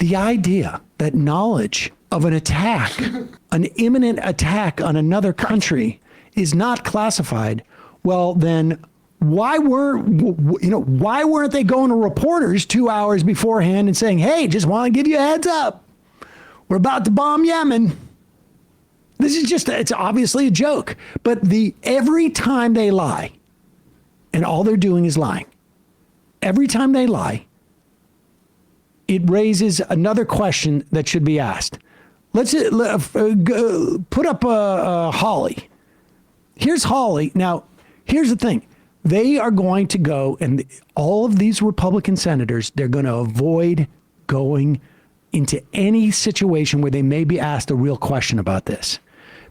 The idea that knowledge of an attack, an imminent attack on another country is not classified, well, then why weren't they going to reporters 2 hours beforehand and saying, hey, just want to give you a heads up. We're about to bomb Yemen. This is it's obviously a joke. But every time they lie, and all they're doing is lying, every time they lie, it raises another question that should be asked. Let's put up Hawley. Here's Hawley. Now, here's the thing. They are going to go, and all of these Republican senators, they're going to avoid going into any situation where they may be asked a real question about this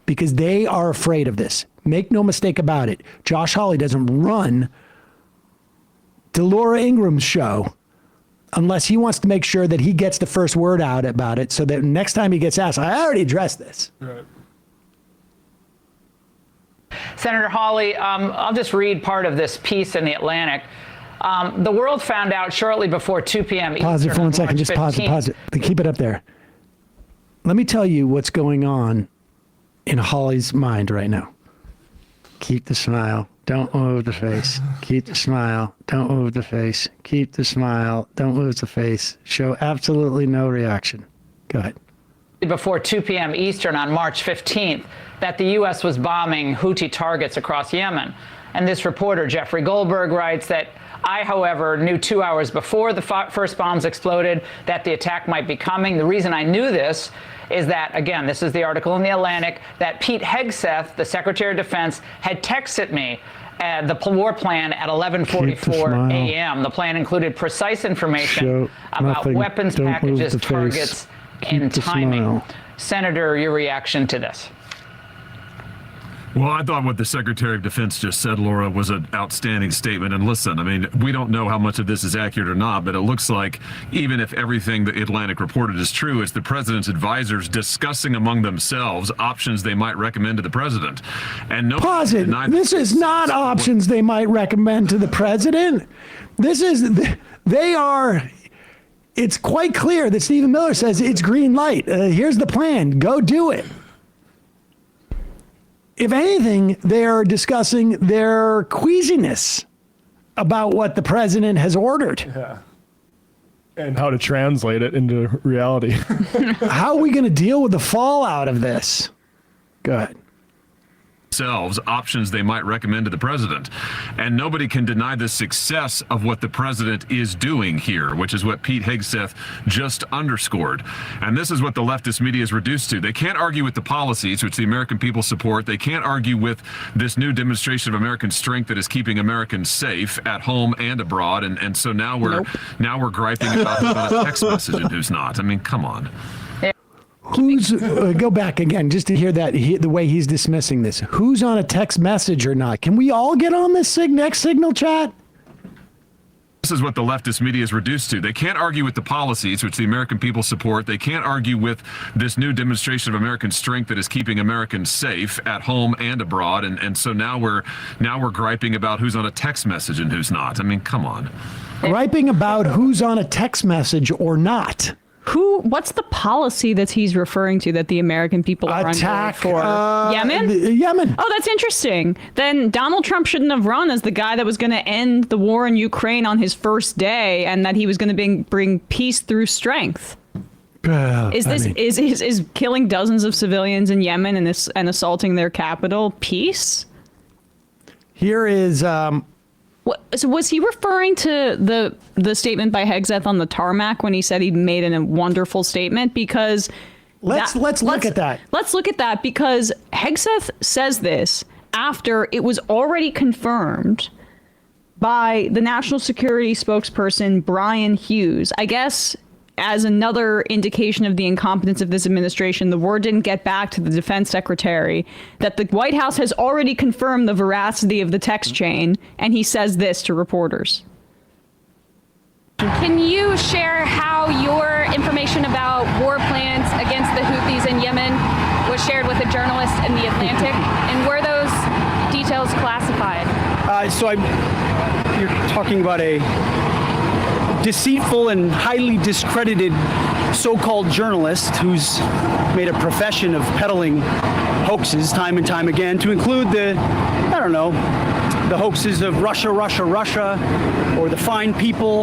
because they are afraid of this. Make no mistake about it. Josh Hawley doesn't run Delora Ingram's show unless he wants to make sure that he gets the first word out about it so that next time he gets asked, I already addressed this. Right. Senator Hawley, I'll just read part of this piece in The Atlantic. The world found out shortly before 2 p.m. Pause it for 1 second. Just pause it. Keep it up there. Let me tell you what's going on in Hawley's mind right now. Keep the smile. Don't move the face. Keep the smile. Don't move the face. Keep the smile. Don't move the face. Show absolutely no reaction. Go ahead. Before 2 p.m. Eastern on March 15th, that the U.S. was bombing Houthi targets across Yemen. And this reporter, Jeffrey Goldberg, writes that I, however, knew 2 hours before the first bombs exploded that the attack might be coming. The reason I knew this is that, again, this is the article in The Atlantic, that Pete Hegseth, the Secretary of Defense, had texted me the war plan at 11:44 a.m. The plan included precise information about weapons packages, targets, and timing. Senator, your reaction to this? Well, I thought what the Secretary of Defense just said, Laura, was an outstanding statement. And listen, I mean, we don't know how much of this is accurate or not, but it looks like even if everything the Atlantic reported is true, it's the president's advisors discussing among themselves options they might recommend to the president. And no, pause it. This is not options they might recommend to the president. It's quite clear that Stephen Miller says it's green light. Here's the plan. Go do it. If anything, they're discussing their queasiness about what the president has ordered. Yeah. And how to translate it into reality. How are we going to deal with the fallout of this? Go ahead. Options they might recommend to the president. And nobody can deny the success of what the president is doing here, which is what Pete Hegseth just underscored. And this is what the leftist media is reduced to. They can't argue with the policies which the American people support. They can't argue with this new demonstration of American strength that is keeping Americans safe at home and abroad. And so now we're griping about who's on a text message and who's not. I mean, come on. Who's go back again just to hear that the way he's dismissing this. Who's on a text message or not? Can we all get on this next Signal chat? This is what the leftist media is reduced to. They can't argue with the policies which the American people support. They can't argue with this new demonstration of American strength that is keeping Americans safe at home and abroad. And so now we're griping about who's on a text message and who's not. I mean, come on. Griping about who's on a text message or not. What's the policy that he's referring to that the American people are attack for? Yemen? Yemen. Oh, that's interesting. Then Donald Trump shouldn't have run as the guy that was going to end the war in Ukraine on his first day, and that he was going to bring peace through strength. Is killing dozens of civilians in Yemen and assaulting their capital peace? Here is. So was he referring to the statement by Hegseth on the tarmac when he said he made a wonderful statement? Because let's look at that. Let's look at that because Hegseth says this after it was already confirmed by the national security spokesperson Brian Hughes. I guess as another indication of the incompetence of this administration, the word didn't get back to the defense secretary that the White House has already confirmed the veracity of the text chain, and he says this to reporters. Can you share how your information about war plans against the Houthis in Yemen was shared with a journalist in The Atlantic, and were those details classified? You're talking about a deceitful and highly discredited so-called journalist who's made a profession of peddling hoaxes time and time again, to include the hoaxes of Russia, or the fine people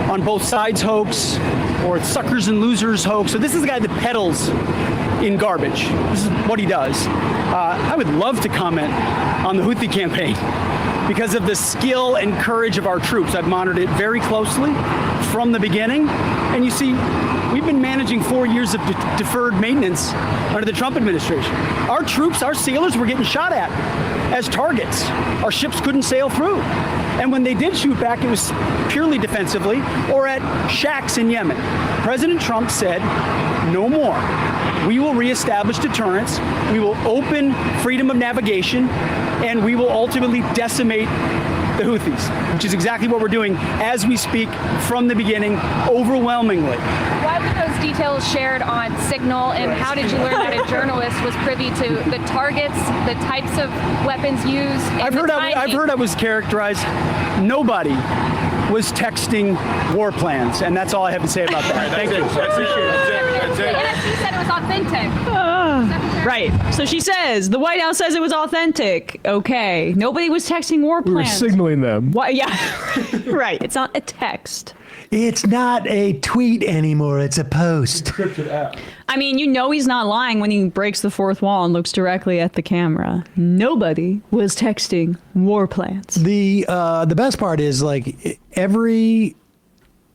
on both sides hoax, or suckers and losers hoax. So this is the guy that peddles in garbage. This is what he does. I would love to comment on the Houthi campaign because of the skill and courage of our troops. I've monitored it very closely from the beginning. And you see, we've been managing 4 years of deferred maintenance under the Trump administration. Our troops, our sailors were getting shot at as targets. Our ships couldn't sail through. And when they did shoot back, it was purely defensively or at shacks in Yemen. President Trump said, no more. We will reestablish deterrence. We will open freedom of navigation, and we will ultimately decimate the Houthis, which is exactly what we're doing as we speak from the beginning, overwhelmingly. Why were those details shared on Signal, and how did you learn that a journalist was privy to the targets, the types of weapons used? I've heard I was characterized. Nobody was texting war plans, and that's all I have to say about that. Thank you. The NSC said it was authentic. Right. So she says, the White House says it was authentic. Okay. Nobody was texting war We were plans. signaling them. What? Yeah. Right. It's not a text. It's not a tweet anymore. It's a post. I mean, you know he's not lying when he breaks the fourth wall and looks directly at the camera. Nobody was texting war plans. The best part is, like, every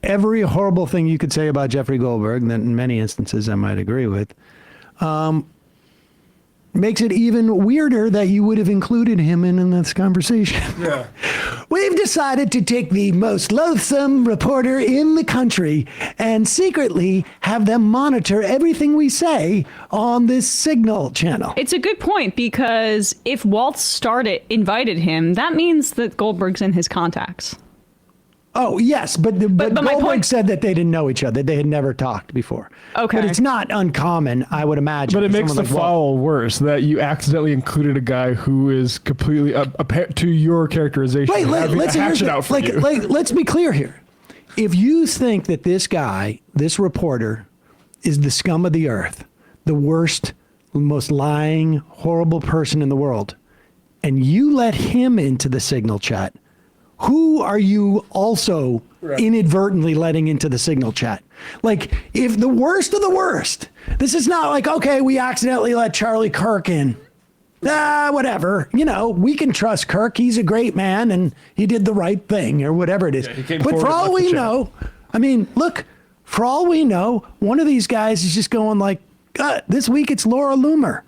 horrible thing you could say about Jeffrey Goldberg, that in many instances I might agree with, makes it even weirder that you would have included him in this conversation. Yeah. We've decided to take the most loathsome reporter in the country and secretly have them monitor everything we say on this Signal channel. It's a good point, because if Waltz invited him, that means that Goldberg's in his contacts. Oh, yes, but my Goldberg point- said that they didn't know each other. They had never talked before. Okay. But it's not uncommon, I would imagine. But it for makes the someone like Walt. foul worse that you accidentally included a guy who is completely to your characterization. Wait, having let's a hatchet out for you. let's be clear here. If you think that this guy, this reporter, is the scum of the earth, the worst, most lying, horrible person in the world, and you let him into the Signal chat, who are you also inadvertently letting into the Signal chat? Like, if the worst of the worst, this is not like, okay, we accidentally let Charlie Kirk in. Whatever. You know, we can trust Kirk. He's a great man and he did the right thing, or whatever it is. he came But forward for and all left we the chat. know, I mean, look, for all we know, one of these guys is just going like, this week it's Laura Loomer.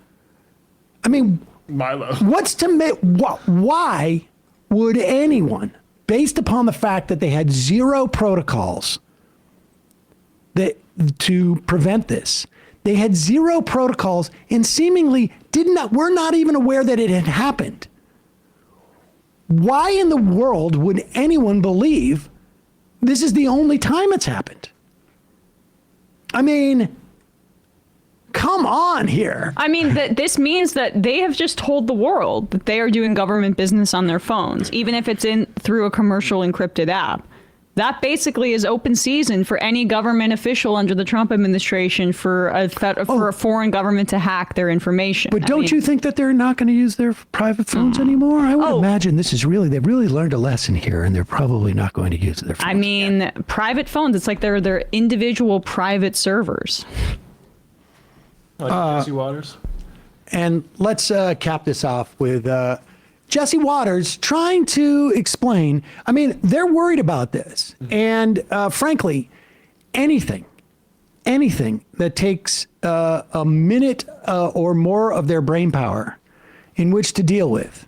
I mean, Milo. what's to make, why would anyone, based upon the fact that they had zero protocols to prevent this, they had zero protocols and seemingly were not even aware that it had happened. Why in the world would anyone believe this is the only time it's happened? I mean, come on here. I mean, this means that they have just told the world that they are doing government business on their phones, even if it's through a commercial encrypted app. That basically is open season for any government official under the Trump administration for a foreign government to hack their information. But don't you think that they're not going to use their private phones anymore? I would imagine they've really learned a lesson here, and they're probably not going to use their phones. I mean, private phones, it's like they're their individual private servers. Jesse Waters. And let's cap this off with Jesse Waters trying to explain. I mean, they're worried about this. And frankly, anything that takes a minute or more of their brain power in which to deal with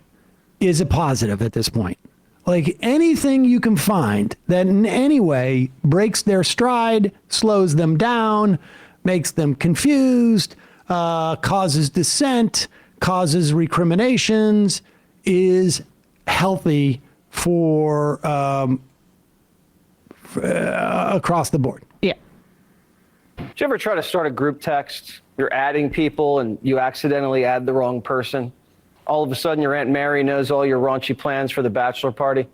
is a positive at this point. Like, anything you can find that in any way breaks their stride, slows them down, makes them confused, causes dissent, causes recriminations, is healthy for across the board. Yeah. Did you ever try to start a group text? You're adding people and you accidentally add the wrong person. All of a sudden, your Aunt Mary knows all your raunchy plans for the bachelor party.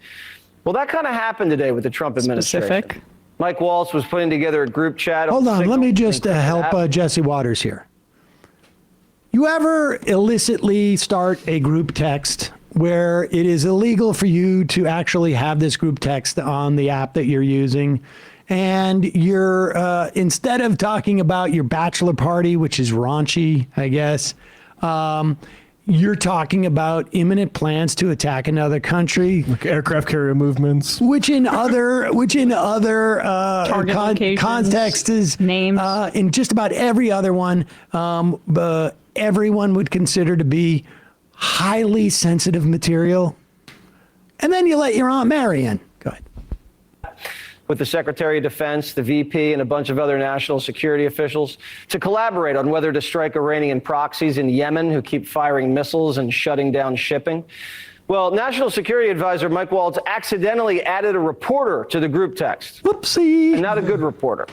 Well, that kind of happened today with the Trump administration. Specific. Mike Waltz was putting together a group chat. Hold on, let me just help app. Jesse Waters here. You ever illicitly start a group text where it is illegal for you to actually have this group text on the app that you're using, and you're instead of talking about your bachelor party, which is raunchy, I guess, you're talking about imminent plans to attack another country, Like aircraft carrier movements. which in other Target locations, contexts is names. in just about every other one, everyone would consider to be highly sensitive material. And then you let your Aunt Mary in. Go ahead. With the Secretary of Defense, the VP, and a bunch of other national security officials to collaborate on whether to strike Iranian proxies in Yemen who keep firing missiles and shutting down shipping. Well, National Security Advisor Mike Waltz accidentally added a reporter to the group text, Whoopsie. and not a good reporter.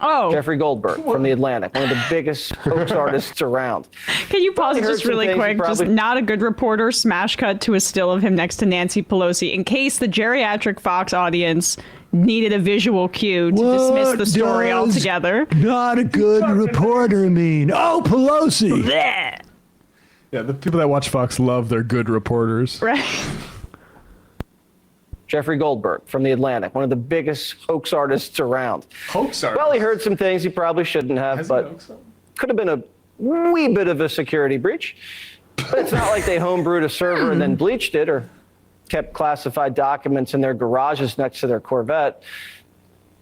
Oh, Jeffrey Goldberg from The Atlantic, one of the biggest hoax artists around. can you pause Probably it heard just some really things you quick? Just probably- not a good reporter, smash cut to a still of him next to Nancy Pelosi in case the geriatric Fox audience needed a visual cue to dismiss the story does altogether. Not a good reporter mean? Oh, Pelosi. Blech. Yeah, the people that watch Fox love their good reporters. Right. Jeffrey Goldberg from The Atlantic, one of the biggest hoax artists around. Hoax artist? Well, he heard some things he probably shouldn't have, but could have been a wee bit of a security breach. But it's not like they homebrewed a server and then bleached it or kept classified documents in their garages next to their Corvette.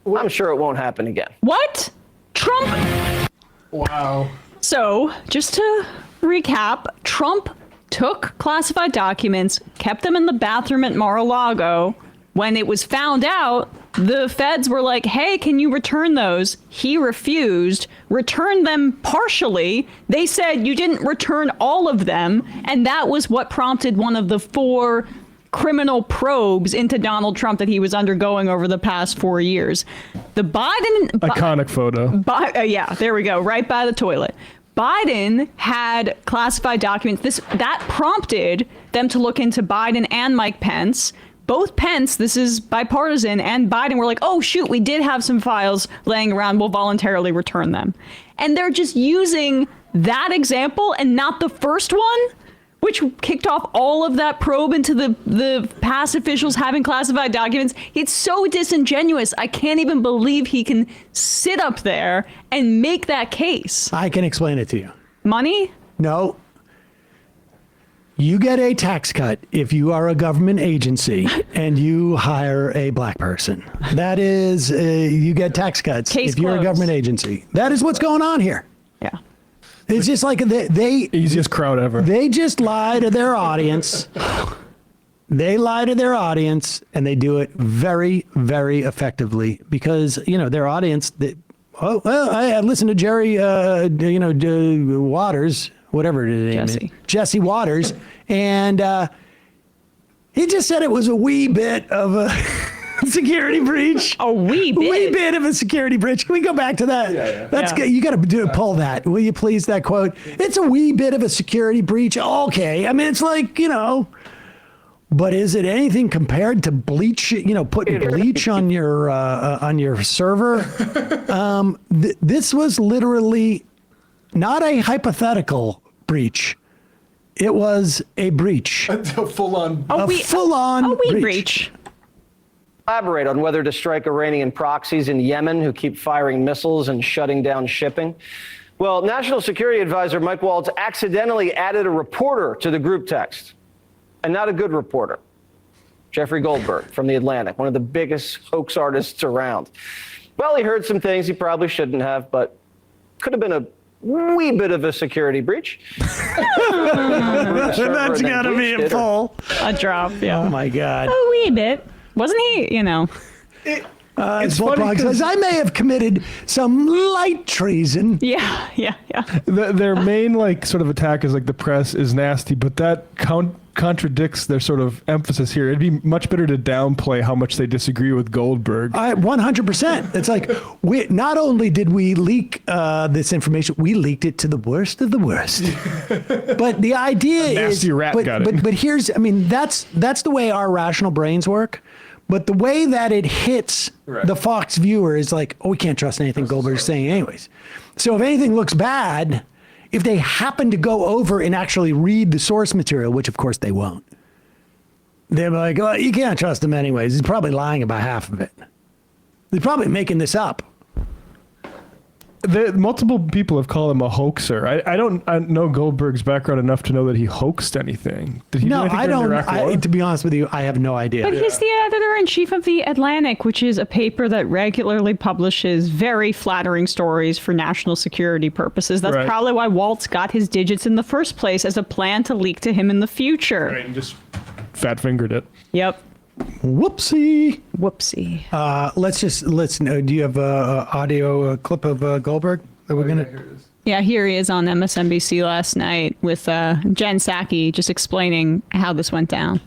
I'm sure it won't happen again. What? Trump. Wow. So, just to recap, Trump took classified documents, kept them in the bathroom at Mar-a-Lago. When it was found out, the feds were like, hey, can you return those? He refused, returned them partially. They said you didn't return all of them. And that was what prompted one of the 4 criminal probes into Donald Trump that he was undergoing over the past 4 years. The Biden... Iconic photo. Yeah, there we go, right by the toilet. Biden had classified documents. That prompted them to look into Biden and Mike Pence. Both Pence, this is bipartisan, and Biden were like, oh, shoot, we did have some files laying around. We'll voluntarily return them. And they're just using that example and not the first one, which kicked off all of that probe into the past officials having classified documents. It's so disingenuous. I can't even believe he can sit up there and make that case. I can explain it to you. Money? No. You get a tax cut if you are a government agency and you hire a black person. That is, you get tax cuts Case if you're a closed. government agency. That is what's going on here. Yeah. It's just like they Easiest crowd ever. They just lie to their audience. They lie to their audience, and they do it very, very effectively because, their audience, I listened to Jerry, Waters, whatever his name is. Jesse Waters, and he just said it was a wee bit of a security breach. A wee bit? Wee bit of a security breach. Can we go back to that? Yeah. That's good. You got to pull that. Will you please, that quote? It's a wee bit of a security breach. Okay. I mean, it's like, but is it anything compared to bleach, putting bleach on your server? This was literally not a hypothetical breach. It was a breach. A full-on. A full-on breach. Collaborate on whether to strike Iranian proxies in Yemen who keep firing missiles and shutting down shipping. Well, National Security Advisor Mike Waltz accidentally added a reporter to the group text, and not a good reporter. Jeffrey Goldberg from The Atlantic, one of the biggest hoax artists around. Well, he heard some things he probably shouldn't have, but could have been a wee bit of a security breach. That's got to be a full. A drop, yeah. Oh, my God. A wee bit. Wasn't he, It's funny because I may have committed some light treason. Yeah. Their main sort of attack is the press is nasty, but that contradicts their sort of emphasis here. It'd be much better to downplay how much they disagree with Goldberg. 100%. It's like, not only did we leak this information, we leaked it to the worst of the worst. But the idea nasty is, rat got it. but here's, that's the way our rational brains work. But the way that it hits the Fox viewer is like, oh, we can't trust anything Goldberg's saying anyways. So if anything looks bad, if they happen to go over and actually read the source material, which of course they won't, they're like, well, you can't trust him anyways. He's probably lying about half of it. They're probably making this up. Multiple people have called him a hoaxer. I don't know Goldberg's background enough to know that he hoaxed anything. Did he do anything during the Iraq War? To be honest with you, I have no idea. But he's the editor-in-chief of The Atlantic, which is a paper that regularly publishes very flattering stories for national security purposes. That's probably why Waltz got his digits in the first place, as a plan to leak to him in the future. Right, and just fat-fingered it. Yep. Whoopsie. Let's know. Do you have a audio clip of Goldberg that we're gonna? Yeah, here he is on MSNBC last night with Jen Psaki just explaining how this went down.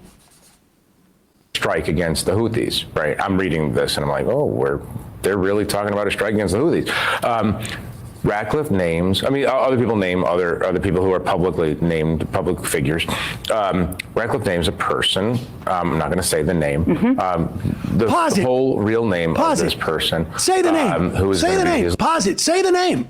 Strike against the Houthis, right? I'm reading this and I'm like, oh, they're really talking about a strike against the Houthis. Ratcliffe names, other people name other people who are publicly named public figures. Ratcliffe names a person. I'm not going to say the name. The whole real name of this person. Say the name. Say the name. Pause it. Say the name.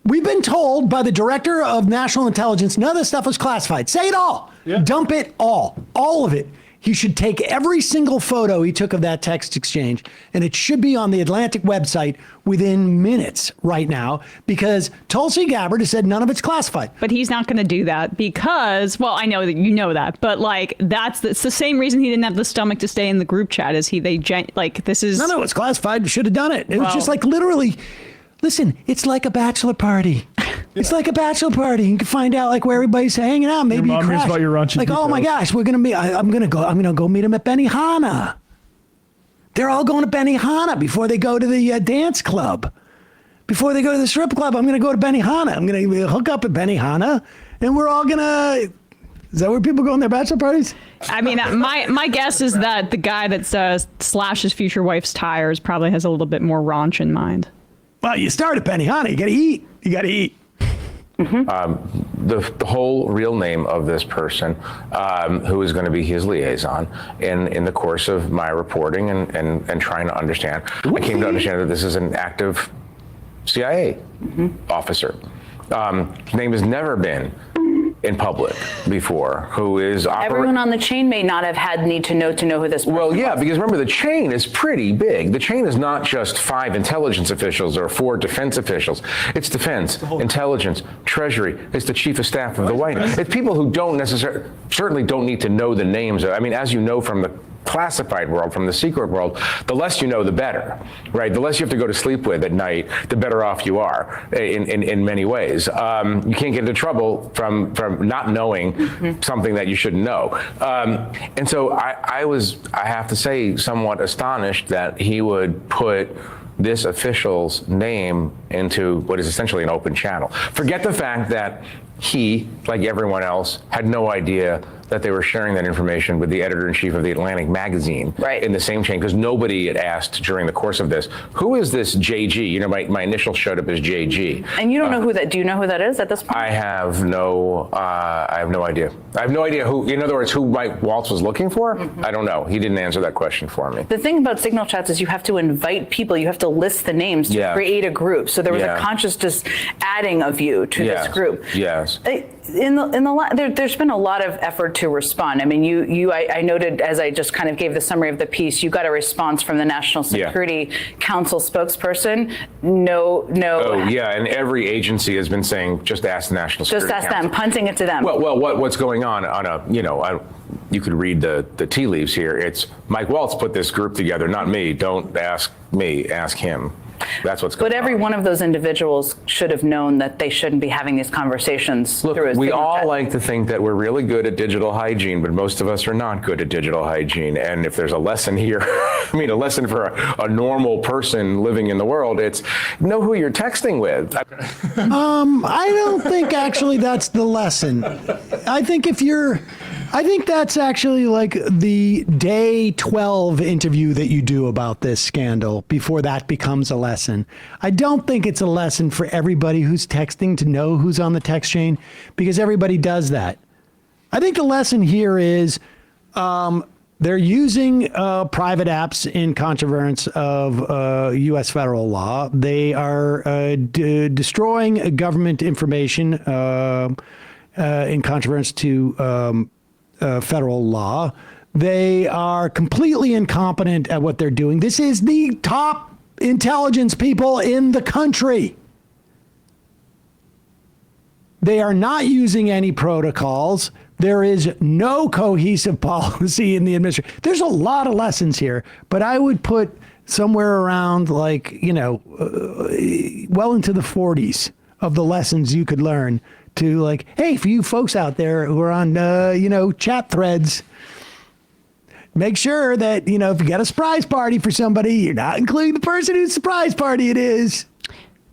We've been told by the director of national intelligence none of this stuff was classified. Say it all. Yeah. Dump it all. All of it. He should take every single photo he took of that text exchange, and it should be on the Atlantic website within minutes right now, because Tulsi Gabbard has said none of it's classified. But he's not going to do that because, well, I know that you know that, but like it's the same reason he didn't have the stomach to stay in the group chat as this is none of it's classified. Should have done it. It was just like literally. Listen, it's like a bachelor party. It's like a bachelor party. You can find out like where everybody's hanging out. Maybe your mom hears about your raunchy like, details. oh my gosh, we're gonna be. I'm gonna go meet them at Benihana. They're all going to Benihana before they go to the dance club. Before they go to the strip club, I'm gonna go to Benihana. I'm gonna hook up at Benihana, and we're all gonna. Is that where people go on their bachelor parties? I mean, my guess is that the guy that slashes future wife's tires probably has a little bit more raunch in mind. Well, you start at Benihana. You got to eat. You got to eat. The whole real name of this person, who is going to be his liaison in the course of my reporting and trying to understand, I came to understand that this is an active CIA officer. His name has never been in public before, who is everyone on the chain may not have had need to know who this person well, yeah, was. because remember, the chain is pretty big. The chain is not just 5 intelligence officials or 4 defense officials. It's defense, intelligence, treasury. It's the chief of staff of the White House. It's people who certainly don't need to know the names of, as you know from the classified world, from the secret world, the less you know, the better, right? The less you have to go to sleep with at night, the better off you are in many ways. You can't get into trouble from not knowing something that you shouldn't know. And so I have to say, somewhat astonished that he would put this official's name into what is essentially an open channel. Forget the fact that he, like everyone else, had no idea that they were sharing that information with the editor-in-chief of the Atlantic magazine in the same chain, because nobody had asked during the course of this, who is this JG? My initial showed up as JG. And you don't know who that, do you know who that is at this point? I have no idea. I have no idea who, in other words, who Mike Waltz was looking for? I don't know. He didn't answer that question for me. The thing about signal chats is you have to invite people, you have to list the names to create a group. So there was a conscious just adding of you to this group. Yes. There's been a lot of effort to respond. I mean, I noted, as I just kind of gave the summary of the piece, you got a response from the National Security Council spokesperson. No. Oh yeah, and every agency has been saying, just ask the National Security Council. Just ask them, punting it to them. Well, what's going on you could read the tea leaves here. It's Mike Waltz put this group together, not me. Don't ask me, ask him. That's what's going on. But every one of those individuals should have known that they shouldn't be having these conversations. Look, we all like to think that we're really good at digital hygiene, but most of us are not good at digital hygiene. And if there's a lesson here, a lesson for a normal person living in the world, it's know who you're texting with. I don't think actually that's the lesson. I think that's actually like the day 12 interview that you do about this scandal before that becomes a lesson. I don't think it's a lesson for everybody who's texting to know who's on the text chain, because everybody does that. I think the lesson here is They're using private apps in controversy of U.S. federal law. They are destroying government information in controversy to federal law. They are completely incompetent at what they're doing. This is the top intelligence people in the country. They are not using any protocols. There is no cohesive policy in the administration. There's a lot of lessons here, but I would put somewhere around well into the 40s of the lessons you could learn to hey, for you folks out there who are on, chat threads, make sure that, if you got a surprise party for somebody, you're not including the person whose surprise party it is.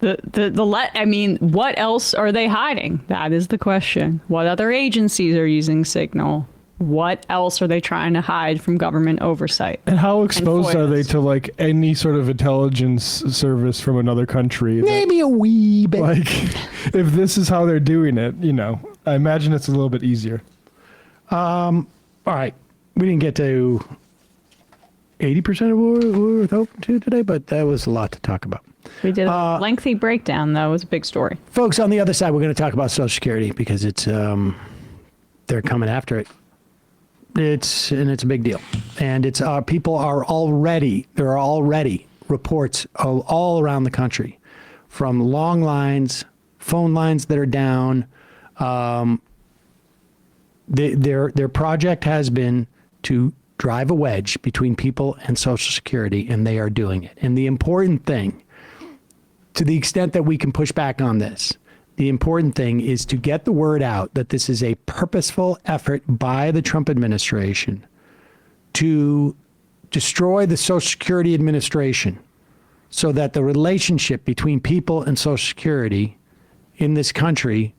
What else are they hiding? That is the question. What other agencies are using Signal? What else are they trying to hide from government oversight? And how exposed are they to any sort of intelligence service from another country? Maybe a wee bit. If this is how they're doing it, I imagine it's a little bit easier. All right. We didn't get to 80% of what we were hoping to today, but that was a lot to talk about. We did a lengthy breakdown, though. It was a big story. Folks, on the other side, we're going to talk about Social Security because it's they're coming after it. It's a big deal. And there are already reports all around the country from long lines, phone lines that are down. Their project has been to drive a wedge between people and Social Security, and they are doing it. And the important thing, to the extent that we can push back on this, the important thing is to get the word out that this is a purposeful effort by the Trump administration to destroy the Social Security Administration so that the relationship between people and Social Security in this country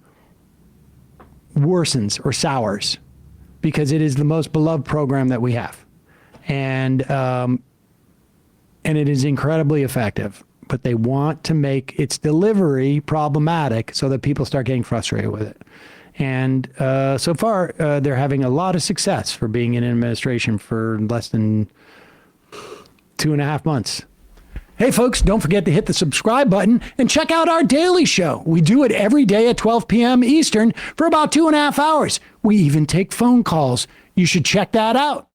worsens or sours, because it is the most beloved program that we have. And it is incredibly effective. But they want to make its delivery problematic so that people start getting frustrated with it. And so far, they're having a lot of success for being in administration for less than 2.5 months. Hey, folks, don't forget to hit the subscribe button and check out our daily show. We do it every day at 12 p.m. Eastern for about 2.5 hours. We even take phone calls. You should check that out.